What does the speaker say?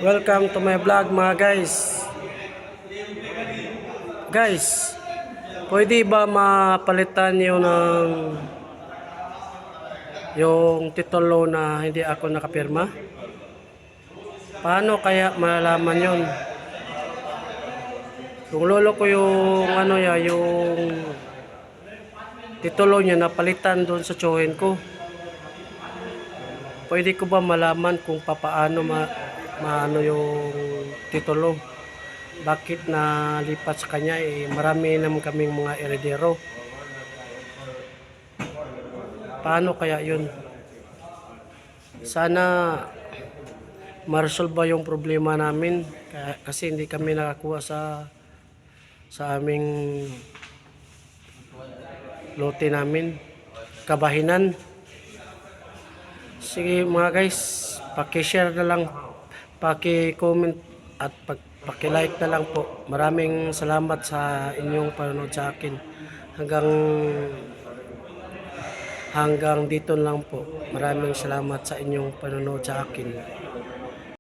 Welcome to my vlog mga guys. Guys, pwede ba mapalitan yung titulo na hindi ako nakapirma? Paano kaya malalaman yon? Yung lolo ko yung titulo niya napalitan doon sa tsuhin ko. Pwede ko ba malaman kung paano maano yung titulo? Bakit na lipat sa kanya? Marami naman kaming mga eredero. Paano kaya yun? Sana ma-resolve yung problema namin kasi hindi kami nakakuha sa aming lote namin, kabahinan. Sige mga guys, paki-share na lang, paki-comment at paki-like na lang po. Maraming salamat sa inyong panonood sa akin. Hanggang dito lang po. Maraming salamat sa inyong panonood sa akin.